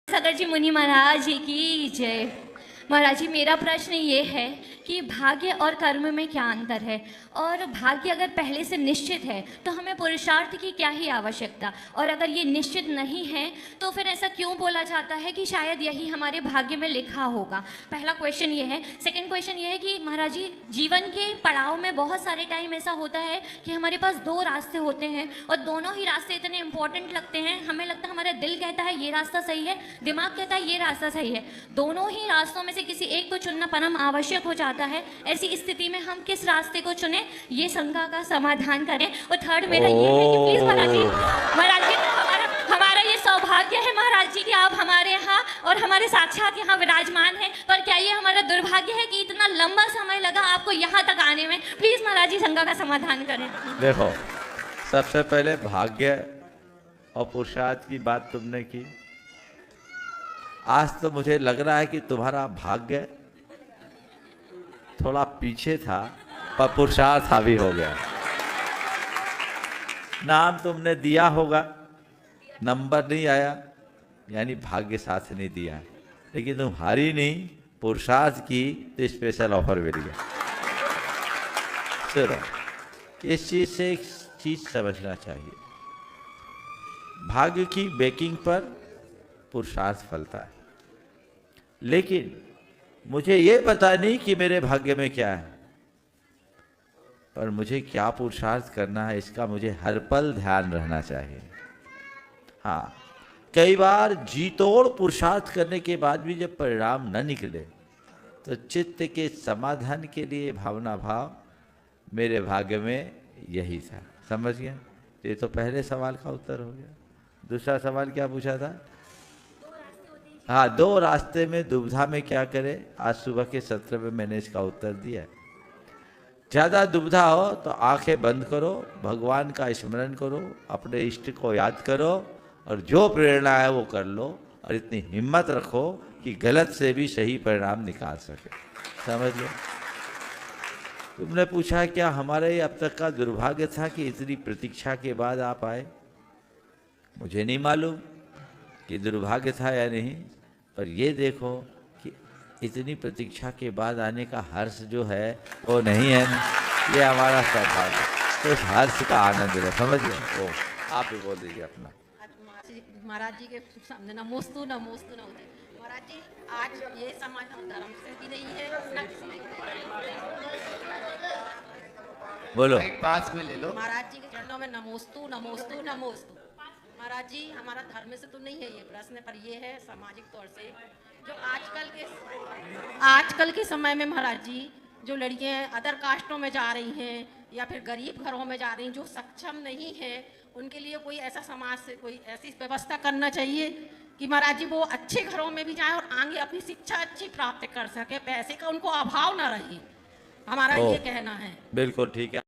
सागर जी मुनि महाराज जी की जय। महाराज जी, मेरा प्रश्न ये है कि भाग्य और कर्म में क्या अंतर है, और भाग्य अगर पहले से निश्चित है तो हमें पुरुषार्थ की क्या ही आवश्यकता, और अगर ये निश्चित नहीं है तो फिर ऐसा क्यों बोला जाता है कि शायद यही हमारे भाग्य में लिखा होगा। पहला क्वेश्चन ये है। सेकंड क्वेश्चन ये है कि महाराज जी, जीवन के पड़ाव में बहुत सारे टाइम ऐसा होता है कि हमारे पास दो रास्ते होते हैं और दोनों ही रास्ते इतने इंपॉर्टेंट लगते हैं, हमें लगता है हमारा दिल कहता है ये रास्ता सही है, दिमाग कहता है ये रास्ता सही है, दोनों ही रास्तों में से किसी एक को चुनना परम आवश्यक हो जाता है। ऐसी स्थिति में हम किस रास्ते को चुने, ये शंका का समाधान करें। और थर्ड मेरा ये है कि प्लीज महाराज जी, हमारा ये सौभाग्य है महाराज जी कि आप हमारे यहाँ और हमारे साक्षात यहाँ विराजमान हैं, पर क्या ये हमारा दुर्भाग्य है कि इतना लंबा समय लगा आपको यहाँ तक आने में। प्लीज महाराज जी शंका का समाधान करें। देखो, सबसे पहले भाग्य और पुरुषार्थ की बात तुमने की। आज तो मुझे लग रहा है कि तुम्हारा भाग्य थोड़ा पीछे था पर पुरुषार्थ हावी हो गया। नाम तुमने दिया होगा, नंबर नहीं आया, यानी भाग्य साथ नहीं दिया, लेकिन तुम हारी नहीं, पुरुषार्थ की तो स्पेशल ऑफर मिल गया। चलो, इस चीज से एक चीज समझना चाहिए, भाग्य की बेकिंग पर पुरुषार्थ फलता है, लेकिन मुझे ये पता नहीं कि मेरे भाग्य में क्या है, पर मुझे क्या पुरुषार्थ करना है इसका मुझे हर पल ध्यान रहना चाहिए। हाँ, कई बार जी तोड़ पुरुषार्थ करने के बाद भी जब परिणाम न निकले तो चित्त के समाधान के लिए भावना भाव मेरे भाग्य में यही था। समझ गया? ये तो पहले सवाल का उत्तर हो गया। दूसरा सवाल क्या पूछा था? हाँ, दो रास्ते में दुविधा में क्या करें। आज सुबह के सत्र में मैंने इसका उत्तर दिया। ज़्यादा दुविधा हो तो आंखें बंद करो, भगवान का स्मरण करो, अपने इष्ट को याद करो और जो प्रेरणा है वो कर लो, और इतनी हिम्मत रखो कि गलत से भी सही परिणाम निकाल सके। समझ लो? तुमने पूछा क्या हमारे अब तक का दुर्भाग्य था कि इतनी प्रतीक्षा के बाद आप आए। मुझे नहीं मालूम कि दुर्भाग्य था या नहीं, पर ये देखो कि इतनी प्रतीक्षा के बाद आने का हर्ष जो है वो नहीं है ना, ये हमारा सौभाग्य। तो उस हर्ष का आनंद है। समझ गए? ओ, आप ही बोल दीजिए अपना। महाराज जी के सामने नमोस्तु नमोस्तु न होते। महाराज जी, आज ये समाज हम धर्म से भी नहीं है ना किसी ने। बोलो। एक पास में ले लो। महाराज जी के चरणों में नमोस्तु नमोस्तु नमोस्तु। महाराज जी, हमारा धर्म से तो नहीं है ये प्रश्न, पर ये है सामाजिक तौर से जो आजकल के समय में महाराज जी जो लड़कियां अदर कास्टों में जा रही हैं या फिर गरीब घरों में जा रही हैं, जो सक्षम नहीं है, उनके लिए कोई ऐसा समाज से कोई ऐसी व्यवस्था करना चाहिए कि महाराज जी वो अच्छे घरों में भी जाएं और आगे अपनी शिक्षा अच्छी प्राप्त कर सके, पैसे का उनको अभाव ना रहे। हमारा ये कहना है। बिल्कुल ठीक है।